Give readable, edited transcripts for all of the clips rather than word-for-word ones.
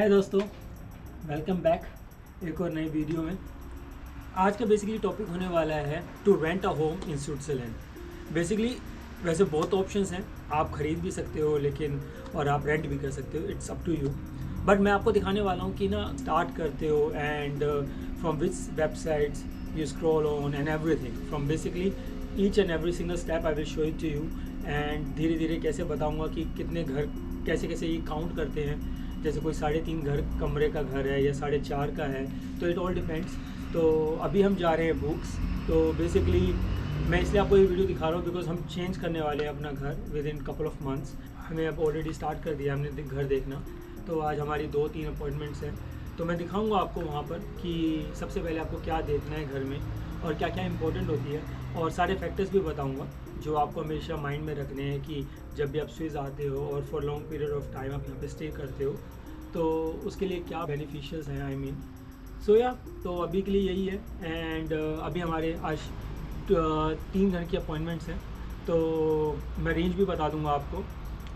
हाय दोस्तों, welcome back एक और नई वीडियो में। आज का बेसिकली टॉपिक होने वाला है to rent a home in Switzerland. Basically वैसे बहुत ऑप्शंस हैं, आप ख़रीद भी सकते हो लेकिन और आप रेंट भी कर सकते हो, it's up to you. But मैं आपको दिखाने वाला हूँ कि ना स्टार्ट करते हो and from which websites you scroll on and everything from basically each and every single step I will show it to you. And धीरे धीरे कैसे बताऊँगा कि कितने घर कैसे कैसे ये काउंट करते हैं। जैसे कोई 3.5 घर कमरे का घर है या 4.5 का है, तो इट ऑल डिपेंड्स। तो अभी हम जा रहे हैं बुक्स। तो बेसिकली मैं इसलिए आपको ये वीडियो दिखा रहा हूँ बिकॉज हम चेंज करने वाले हैं अपना घर with in couple of months. हमें अब ऑलरेडी स्टार्ट कर दिया हमने घर देखना। तो आज हमारी 2-3 अपॉइंटमेंट्स हैं। तो मैं दिखाऊंगा आपको वहाँ पर कि सबसे पहले आपको क्या देखना है घर में और क्या क्या इंपॉर्टेंट होती है, और सारे फैक्टर्स भी बताऊंगा जो आपको हमेशा माइंड में रखने हैं कि जब भी आप स्विस आते हो और for long period of time आप यहाँ पे स्टे करते हो तो उसके लिए क्या बेनिफिशियल्स हैं। आई मीन सो या तो अभी के लिए यही है। एंड अभी हमारे आज 3 घर की अपॉइंटमेंट्स हैं, तो मैं रेंज भी बता दूंगा आपको।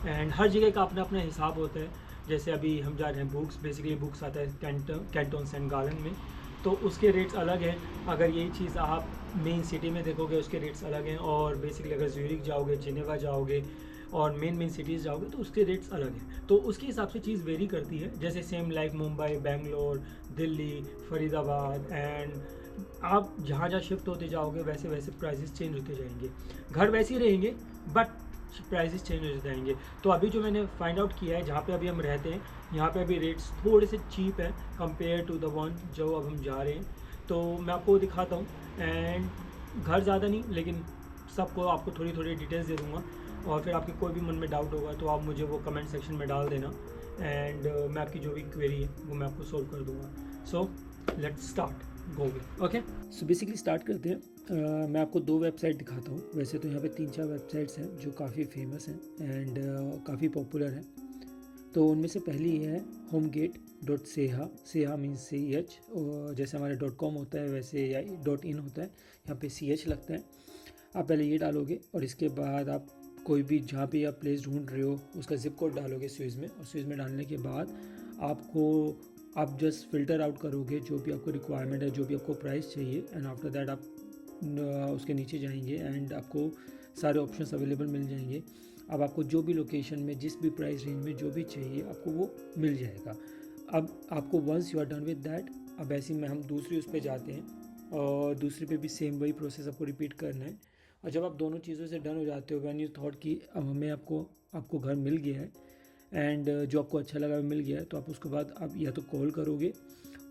एंड हर जगह का अपना अपना हिसाब होता है। जैसे अभी हम जा रहे हैं बुक्स, बेसिकली बुक्स आता है कैंटन सेंट गालन में, तो उसके रेट्स अलग हैं। अगर यही चीज़ आप मेन सिटी में देखोगे उसके रेट्स अलग हैं, और बेसिकली अगर ज्यूरिख जाओगे, जिनेवा जाओगे और मेन सिटीज़ जाओगे तो उसके रेट्स अलग हैं। तो उसके हिसाब से चीज़ वेरी करती है। जैसे same like Mumbai, Bangalore, Delhi, Faridabad, and आप जहाँ जहाँ शिफ्ट होते जाओगे वैसे वैसे प्राइसेस चेंज होते जाएंगे। घर वैसे ही रहेंगे बट प्राइसेस चेंज हो जाएंगे। तो अभी जो मैंने फाइंड आउट किया है जहाँ पे अभी हम रहते हैं, यहाँ पे अभी रेट्स थोड़े से चीप हैं कंपेयर टू द वन जो अब हम जा रहे हैं। तो मैं आपको दिखाता हूँ। एंड घर ज़्यादा नहीं लेकिन सबको आपको थोड़ी थोड़ी डिटेल्स दे दूँगा, और फिर आपके कोई भी मन में डाउट होगा तो आप मुझे वो कमेंट सेक्शन में डाल देना। एंड मैं आपकी जो भी क्वेरी है वो मैं आपको सोल्व कर दूँगा। So let's start go. Okay, so basically start करते हैं। मैं आपको 2 वेबसाइट दिखाता हूँ। वैसे तो यहाँ पे 3-4 वेबसाइट्स हैं जो काफ़ी फेमस हैं एंड काफ़ी पॉपुलर हैं। तो उनमें से पहली है homegate.seha। सेहा मीन्स CH, जैसे हमारे .com होता है वैसे या .in होता है, यहाँ पे CH लगता है। आप पहले ये डालोगे और इसके बाद आप कोई भी जहाँ पे आप प्लेस ढूंढ रहे हो उसका जिप कोड डालोगे स्विस में, और स्विस में डालने के बाद आप जस्ट फ़िल्टर आउट करोगे जो भी आपको रिक्वायरमेंट है, जो भी आपको प्राइस चाहिए। एंड आफ्टर दैट आप उसके नीचे जाएंगे एंड आपको सारे ऑप्शंस अवेलेबल मिल जाएंगे। अब आपको जो भी लोकेशन में जिस भी प्राइस रेंज में जो भी चाहिए आपको वो मिल जाएगा। अब आपको once you are done with that, अब ऐसे में हम दूसरी उस पर जाते हैं और दूसरे पे भी सेम वही प्रोसेस आपको रिपीट करना है। और जब आप दोनों चीज़ों से डन हो जाते हो, व्हेन यू थॉट कि अब हमें आपको घर मिल गया है एंड जो आपको अच्छा लगा मिल गया है, तो आप उसके बाद आप या तो कॉल करोगे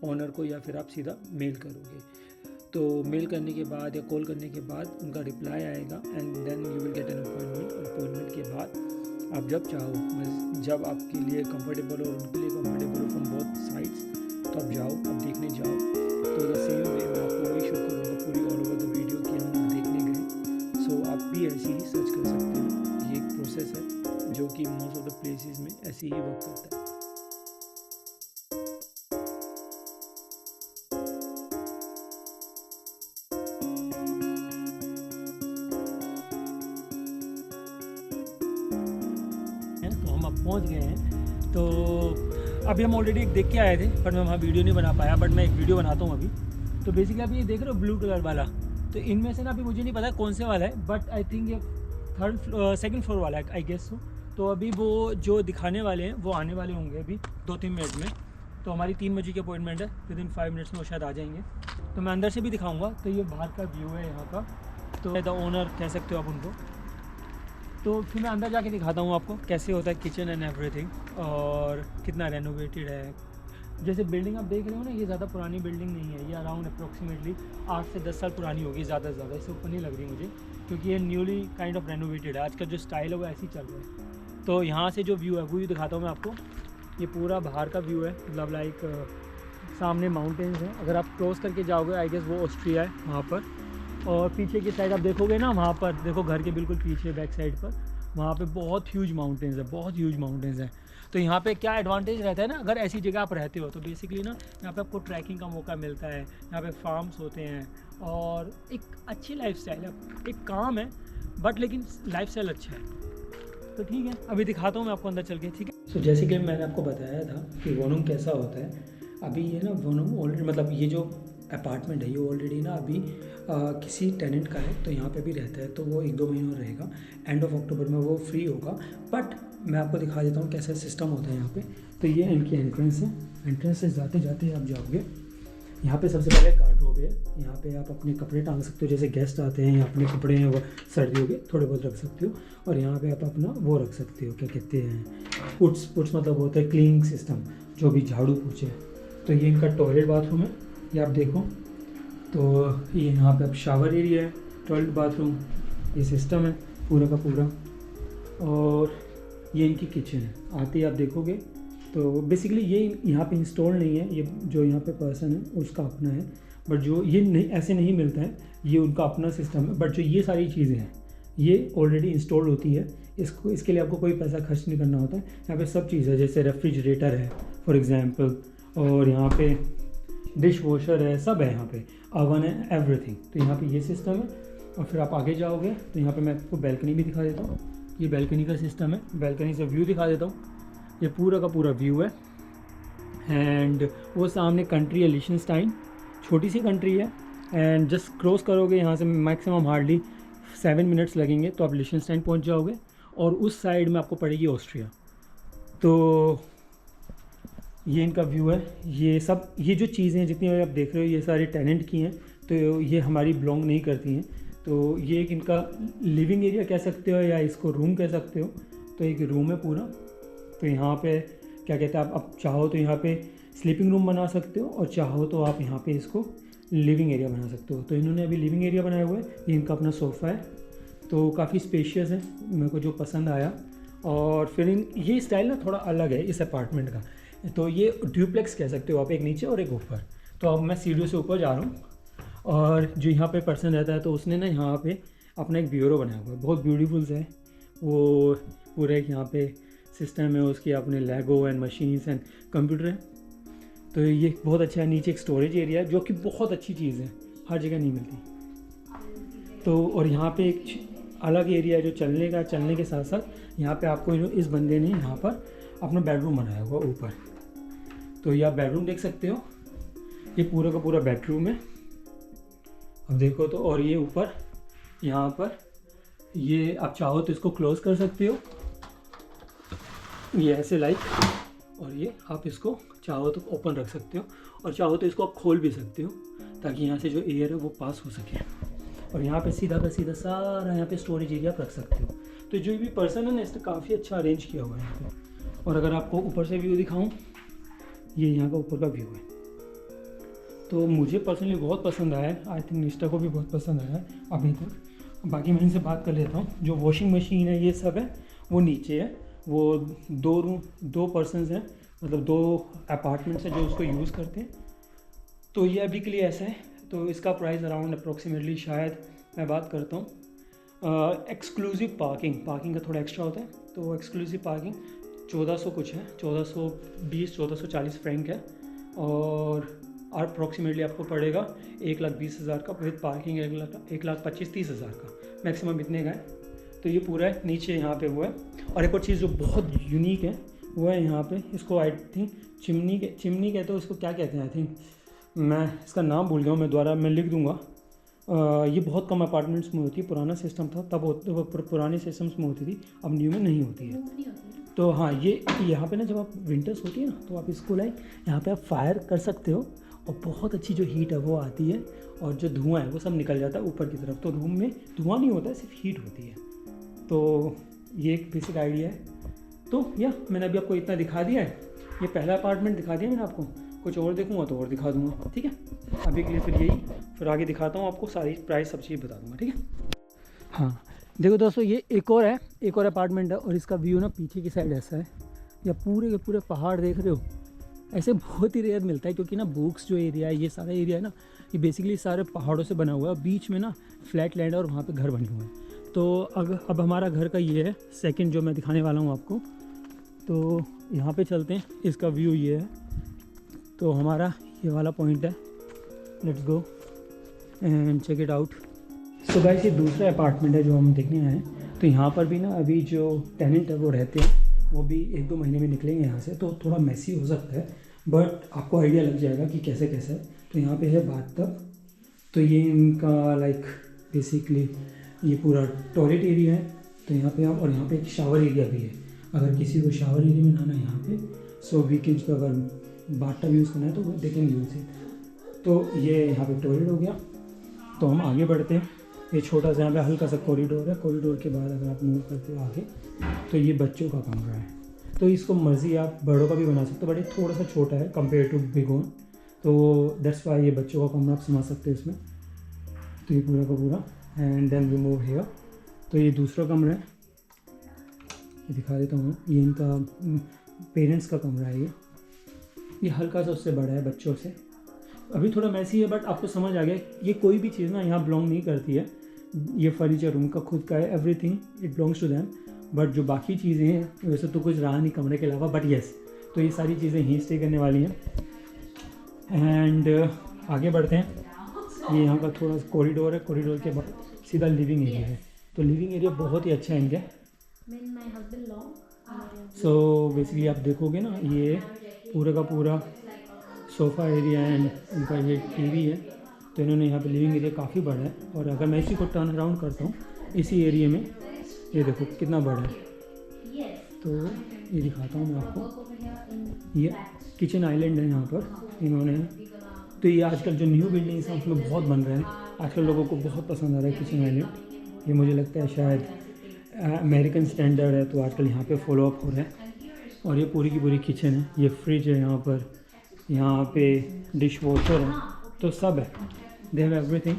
ऑनर को या फिर आप सीधा मेल करोगे। तो मेल करने के बाद या कॉल करने के बाद उनका रिप्लाई आएगा and then you will get an appointment. और अपॉइंटमेंट के बाद आप जब चाहो, जब आपके लिए कंफर्टेबल और उनके लिए कंफर्टेबल हो फ्रॉम बोथ साइड्स, तो आप जाओ, आप देखने जाओ। तो द सेम वे मैं आपको वही शो करूँगा पूरी ऑल ओवर द वीडियो कि हम देखने गए। सो आप भी ऐसे ही सर्च कर सकते हो। ये एक प्रोसेस है जो कि मोस्ट ऑफ द प्लेसेस में ऐसे ही वर्क करता है। तो हम अब पहुंच गए हैं। तो अभी हम ऑलरेडी एक देख के आए थे पर मैं वहाँ वीडियो नहीं बना पाया, बट मैं एक वीडियो बनाता हूँ अभी। तो बेसिकली आप ये देख रहे हो ब्लू कलर वाला, तो इनमें से ना अभी मुझे नहीं पता कौन से वाला है, बट आई थिंक ये सेकंड फ्लोर वाला है आई गेस सो। तो अभी वो जो दिखाने वाले हैं वो आने वाले होंगे अभी 2-3 मिनट में। तो हमारी 3 बजे की अपॉइंटमेंट है, विद इन 5 मिनट्स में वो शायद आ जाएंगे। तो मैं अंदर से भी दिखाऊँगा। तो ये बाहर का व्यू है यहाँ का, तो द ओनर कह सकते हो आप उनको। तो फिर मैं अंदर जाके दिखाता हूँ आपको कैसे होता है किचन एंड एवरीथिंग, और कितना रेनोवेटेड है। जैसे बिल्डिंग आप देख रहे हो ना, ये ज़्यादा पुरानी बिल्डिंग नहीं है। ये अराउंड अप्रोक्सीमेटली 8 से 10 साल पुरानी होगी ज़्यादा से ज़्यादा। इससे ऊपर नहीं लग रही मुझे, क्योंकि ये न्यूली काइंड ऑफ रेनोवेटेड है। आज का जो स्टाइल है वो ऐसे ही चल रहा है। तो यहाँ से जो व्यू है वो भी दिखाता हूँ मैं आपको। ये पूरा बाहर का व्यू है, मतलब लाइक सामने माउंटेन्स हैं। अगर आप क्रॉस करके जाओगे आई गेस वो ऑस्ट्रिया है वहाँ पर। और पीछे की साइड आप देखोगे ना, वहाँ पर देखो घर के बिल्कुल पीछे बैक साइड पर, वहाँ पे बहुत ह्यूज माउंटेन्स है, बहुत ह्यूज माउंटेन्स हैं। तो यहाँ पे क्या एडवांटेज रहता है ना, अगर ऐसी जगह आप रहते हो तो बेसिकली ना यहाँ पे आपको ट्रैकिंग का मौका मिलता है। यहाँ पे फार्म्स होते हैं और एक अच्छी लाइफस्टाइल है। एक काम है बट लेकिन लाइफस्टाइल अच्छा है। तो ठीक है, अभी दिखाता हूँ मैं आपको अंदर चल के, ठीक है। तो जैसे कि मैंने आपको बताया था कि वॉनरूम कैसा होता है, अभी ये ना वॉनरूम ऑलरेडी मतलब ये जो अपार्टमेंट है ये ऑलरेडी ना अभी किसी टेनेंट का है, तो यहाँ पे भी रहता है, तो वो 1-2 महीनों रहेगा। एंड ऑफ अक्टूबर में वो फ्री होगा। बट मैं आपको दिखा देता हूँ कैसा सिस्टम होता है यहाँ पे। तो ये इनकी एंट्रेंस है, एंट्रेंस से जाते जाते आप जाओगे, यहाँ पे सबसे पहले गार्डरोब है। यहाँ पे आप अपने कपड़े टांग सकते हो, जैसे गेस्ट आते हैं या अपने कपड़े हैं वो सर्दियों के थोड़े बहुत रख सकते हो। और यहाँ पे आप अपना वो रख सकते हो, क्या कहते हैं, पुट्स मतलब होता है क्लीनिंग सिस्टम, जो भी झाड़ू पोछे। तो ये इनका टॉयलेट बाथरूम है, ये आप देखो। तो ये यहाँ पे अब शावर एरिया है, टॉयलेट बाथरूम, ये सिस्टम है पूरा का पूरा। और ये इनकी किचन है, आते ही आप देखोगे। तो बेसिकली ये यहाँ पे इंस्टॉल नहीं है, ये जो यहाँ पे पर्सन है उसका अपना है। बट जो ये नहीं, ऐसे नहीं मिलता है, ये उनका अपना सिस्टम है। बट जो ये सारी चीज़ें हैं ये ऑलरेडी इंस्टॉल होती है, इसके लिए आपको कोई पैसा खर्च नहीं करना होता है। यहाँ पे सब चीज़ है, जैसे रेफ्रिजरेटर है फॉर एग्ज़ाम्पल, और यहाँ पे डिश वॉशर है, सब है यहाँ पे, ओवन है, एवरीथिंग। तो यहाँ पे ये सिस्टम है। और फिर आप आगे जाओगे तो यहाँ पे मैं आपको बैल्कनी भी दिखा देता हूँ। ये बैल्कनी का सिस्टम है, बैल्कनी से व्यू दिखा देता हूँ। ये पूरा का पूरा व्यू है। एंड वो सामने कंट्री है लिechtenstein, छोटी सी कंट्री है। एंड जस्ट क्रॉस करोगे यहाँ से मैक्सिमम हार्डली 7 मिनट्स लगेंगे तो आप लिechtenstein पहुँच जाओगे। और उस साइड में आपको पड़ेगी ऑस्ट्रिया। तो ये इनका व्यू है। ये सब, ये जो चीज़ें हैं जितनी आप देख रहे हो ये सारी टेनेंट की हैं, तो ये हमारी बिलोंग नहीं करती हैं। तो ये एक इनका लिविंग एरिया कह सकते हो या इसको रूम कह सकते हो। तो एक रूम है पूरा। तो यहाँ पे क्या कहते हैं, आप चाहो तो यहाँ पे स्लीपिंग रूम बना सकते हो, और चाहो तो आप यहाँ पे इसको लिविंग एरिया बना सकते हो। तो इन्होंने अभी लिविंग एरिया बनाया हुआ है। ये इनका अपना सोफ़ा है, तो काफ़ी स्पेशियस है, मेरे को जो पसंद आया। और फिर ये स्टाइल ना थोड़ा अलग है इस अपार्टमेंट का। तो ये ड्यूप्लेक्स कह सकते हो आप, एक नीचे और एक ऊपर। तो अब मैं सीढ़ियों से ऊपर जा रहा हूँ, और जो यहाँ पे पर्सन रहता है तो उसने ना यहाँ पे अपना एक ब्यूरो बनाया हुआ है, बहुत ब्यूटीफुल है वो। पूरे एक यहाँ पे सिस्टम है उसकी, अपने लेगो एंड मशीन्स एंड कंप्यूटर है। तो ये बहुत अच्छा है। नीचे एक स्टोरेज एरिया है जो कि बहुत अच्छी चीज़ है, हर जगह नहीं मिलती। तो और यहाँ पे एक अलग एरिया है जो चलने के साथ साथ यहाँ पे आपको इस बंदे ने यहाँ पर अपना बेडरूम बनाया हुआ ऊपर। तो ये आप बेडरूम देख सकते हो, ये पूरा का पूरा बेडरूम है, अब देखो तो। और ये ऊपर यहाँ पर ये आप चाहो तो इसको क्लोज कर सकते हो, ये ऐसे लाइक। और ये आप इसको चाहो तो ओपन रख सकते हो, और चाहो तो इसको आप खोल भी सकते हो ताकि यहाँ से जो एयर है वो पास हो सके। और यहाँ पे सीधा का सीधा सारा यहाँ पे स्टोरेज एरिया आप रख सकते हो। तो जो भी पर्सन है ना, इसने काफ़ी अच्छा अरेंज किया हुआ है यहाँ पे। और अगर आपको ऊपर से व्यू दिखाऊँ, ये यहाँ का ऊपर का व्यू है। तो मुझे पर्सनली बहुत पसंद आया है, आई थिंक निष्ठा को भी बहुत पसंद आया है अभी तक। बाकी मैं इनसे बात कर लेता हूँ। जो वॉशिंग मशीन है ये सब है वो नीचे है। वो 2 पर्सन्स हैं, मतलब 2 अपार्टमेंट्स हैं जो उसको यूज़ करते हैं। तो ये अभी के लिए ऐसा है। तो इसका प्राइस अराउंड अप्रोक्सीमेटली, शायद मैं बात करता हूँ एक्सक्लूसिव पार्किंग का थोड़ा एक्स्ट्रा होता है। तो एक्सक्लूसिव पार्किंग 1400 कुछ है, 1420-1440 फ्रैंक है। और अप्रोक्सीमेटली आपको पड़ेगा 1,20,000 का विद पार्किंग, 1,25,000-30,000 का मैक्सिमम इतने का है। तो ये पूरा है। नीचे यहाँ पे वो है। और एक और चीज़ जो बहुत यूनिक है वो है यहाँ पे, इसको आई थिंक चिमनी कहते हो, उसको क्या कहते हैं, आई थिंक मैं इसका नाम भूल गया हूँ, मैं दोबारा मैं लिख दूँगा। ये बहुत कम अपार्टमेंट्स में होती है, पुराना सिस्टम था तब पुराने सिस्टम्स में होती थी, अब न्यू में नहीं होती है। तो हाँ, ये यहाँ पे ना जब आप विंटर्स होती है ना, तो आप इसको लाइक यहाँ पे आप फायर कर सकते हो, और बहुत अच्छी जो हीट है वो आती है, और जो धुआं है वो सब निकल जाता है ऊपर की तरफ। तो रूम में धुआं नहीं होता है, सिर्फ हीट होती है। तो ये एक बेसिक आइडिया है। तो मैंने अभी आपको इतना दिखा दिया है। ये पहला अपार्टमेंट दिखा दिया मैंने आपको, कुछ और देखूँगा तो और दिखा दूँगा, ठीक है। अभी के लिए फिर यही, फिर आगे दिखाता हूँ आपको, सारी प्राइस सब चीज़ बता दूँगा, ठीक है। हाँ देखो दोस्तों, ये एक और अपार्टमेंट है, और इसका व्यू ना पीछे की साइड ऐसा है। या पूरे के पूरे पहाड़ देख रहे हो, ऐसे बहुत ही रेयर मिलता है, क्योंकि ना बुक्स जो एरिया है, ये सारा एरिया है ना, ये बेसिकली सारे पहाड़ों से बना हुआ है। बीच में ना फ्लैट लैंड है और वहाँ पे घर बने हुए हैं। तो अब हमारा घर का ये है सेकंड जो मैं दिखाने वाला हूँ आपको। तो यहाँ पे चलते हैं, इसका व्यू ये है। तो हमारा ये वाला पॉइंट है, let's go and check it out. So guys, ये दूसरा अपार्टमेंट है जो हम देखने आए हैं। तो यहाँ पर भी ना अभी जो टेनेंट है वो रहते हैं, वो भी 1-2 महीने में निकलेंगे यहाँ से, तो थोड़ा मैसी हो सकता है, बट आपको आइडिया लग जाएगा कि कैसे कैसे है। तो यहाँ पे है बाथटब, तो ये इनका लाइक बेसिकली ये पूरा टॉयलेट एरिया है। तो यहाँ पे आप, और यहाँ पे एक शावर एरिया भी है, अगर किसी को शावर एरिया में नहाना है यहाँ पे, सो वीकेंड्स पे अगर बाथटब यूज़ करना है तो वो देखेंगे यूज़ है। तो ये यहाँ पे टॉयलेट हो गया। तो हम आगे बढ़ते हैं, ये छोटा सा यहाँ पे हल्का सा कॉरिडोर है। कॉरिडोर के बाद अगर आप मूव करते हो आगे, तो ये बच्चों का कमरा है। तो इसको मर्ज़ी आप बड़ों का भी बना सकते हो, बट ये थोड़ा सा छोटा है कंपेयर टू बिग वन, तो दैट्स वाई ये बच्चों का कमरा आप समझ सकते हो इसमें। तो ये पूरा का पूरा, and then we move here. तो ये दूसरा कमरा है, ये दिखा देता हूँ। ये इनका पेरेंट्स का कमरा है। ये हल्का सा उससे बड़ा है बच्चों से, अभी थोड़ा मैसी है, बट आपको समझ आ गया ये कोई भी चीज़ ना यहाँ बिलोंग नहीं करती है। ये फर्नीचर उनका खुद का है, everything it belongs to them. But जो बाकी चीज़ें हैं वैसे तो कुछ रहा नहीं कमरे के अलावा, बट येस, तो ये सारी चीज़ें यहीं स्टे करने वाली हैं। एंड आगे बढ़ते हैं। ये यहाँ का थोड़ा सा कॉरिडोर है, कॉरिडोर के बाद सीधा लिविंग एरिया है। तो लिविंग एरिया बहुत ही अच्छा है इनके। सो बेसिकली आप देखोगे ना, ये पूरा का पूरा सोफ़ा एरिया एंड उनका ये टीवी है। तो इन्होंने यहाँ पे लिविंग एरिया काफ़ी बड़ा है। और अगर मैं इसी को टर्न अराउंड करता हूँ इसी एरिया में, ये देखो कितना बड़ा है। तो ये दिखाता हूँ मैं आपको, ये किचन आइलैंड है यहाँ पर इन्होंने। तो ये आजकल जो न्यू बिल्डिंग्स हैं उसमें बहुत बन रहे हैं, आजकल लोगों को बहुत पसंद आ रहा है किचन आइलैंड। ये मुझे लगता है शायद अमेरिकन स्टैंडर्ड है, तो आजकल यहाँ पे फॉलो अप हो रहा है। और ये पूरी की पूरी किचन है, ये फ्रिज है यहाँ पे डिश वॉशर है, तो सब है, दे हैव एवरीथिंग।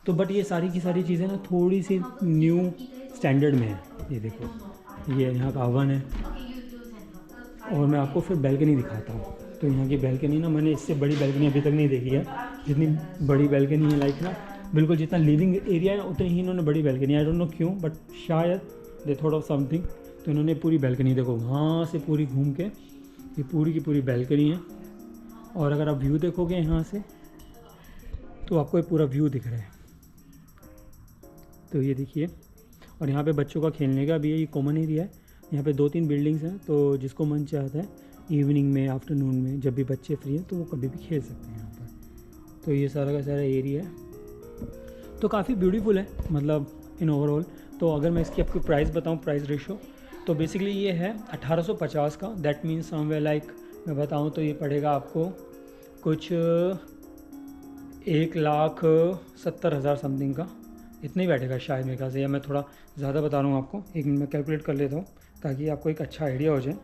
तो बट ये सारी की सारी चीज़ें ना थोड़ी सी न्यू स्टैंडर्ड में है। ये देखो, ये यहाँ का ओवन है। और मैं आपको फिर बैल्कनी दिखाता हूँ। तो यहाँ की बैल्कनी ना, मैंने इससे बड़ी बैल्कनी अभी तक नहीं देखी है। जितनी बड़ी बैल्कनी है लाइक ना, बिल्कुल जितना लिविंग एरिया है उतनी ही इन्होंने बड़ी बैल्कनी, आई डोंट नो क्यों, बट शायद दे थॉट ऑफ समथिंग। तो इन्होंने पूरी बैल्कनी देखो, वहाँ से पूरी घूम के ये पूरी की पूरी बैल्कनी है। और अगर आप व्यू देखोगे यहाँ से, तो आपको ये पूरा व्यू दिख रहा है। तो ये देखिए, और यहाँ पे बच्चों का खेलने का भी है, ये कॉमन एरिया है। यहाँ पे 2-3 बिल्डिंग्स हैं, तो जिसको मन चाहता है इवनिंग में, आफ्टरनून में, जब भी बच्चे फ्री हैं तो वो कभी भी खेल सकते हैं यहाँ पर। तो ये सारा का सारा एरिया है, तो काफ़ी ब्यूटीफुल है मतलब इन ओवरऑल। तो अगर मैं इसकी आपको प्राइस बताऊँ, प्राइस रेशो, तो बेसिकली ये है 1850 का। दैट मीन्स समवेयर लाइक मैं बताऊँ तो ये पड़ेगा आपको कुछ 1,70,000 समथिंग का, इतना ही बैठेगा शायद मेरे ख्याल से, या मैं थोड़ा ज़्यादा बता रहा हूँ आपको। एक मिनट मैं कैलकुलेट कर लेता हूँ ताकि आपको एक अच्छा आइडिया हो जाए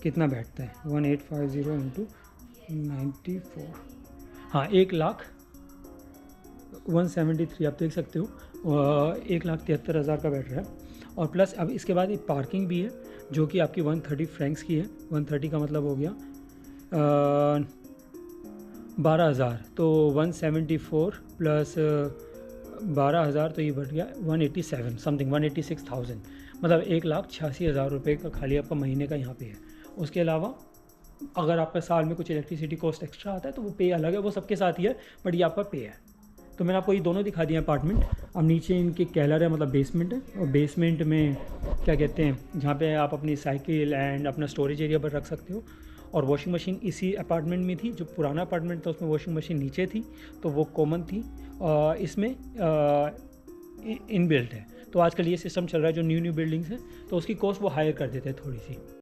कितना बैठता है। 1850 इंटू 94, हाँ 1,173 आप देख सकते हो, 1,73,000 का बैठ रहा है। और प्लस अब इसके बाद एक पार्किंग भी है जो कि आपकी 130 फ्रैंक्स की है। 130 का मतलब हो गया 12,000, तो 174 प्लस 12,000, तो ये बढ़ गया 187 समथिंग, 186,000, मतलब 1,86,000 रुपये का खाली आपका महीने का यहाँ पे है। उसके अलावा अगर आपका साल में कुछ इलेक्ट्रिसिटी कॉस्ट एक्स्ट्रा आता है तो वो पे अलग है, वो सबके साथ ही है, बट ये आपका पे है। तो मैंने आपको ये दोनों दिखा दिए अपार्टमेंट। अब नीचे इनके कैलर है, मतलब बेसमेंट है, और बेसमेंट में क्या कहते हैं, जहाँ पे आप अपनी साइकिल एंड अपना स्टोरेज एरिया पर रख सकते हो। और वॉशिंग मशीन इसी अपार्टमेंट में थी, जो पुराना अपार्टमेंट था उसमें वॉशिंग मशीन नीचे थी, तो वो कॉमन थी, इसमें इनबिल्ट है। तो आजकल ये सिस्टम चल रहा है जो न्यू बिल्डिंग्स हैं, तो उसकी कॉस्ट वो हायर कर देते हैं थोड़ी सी।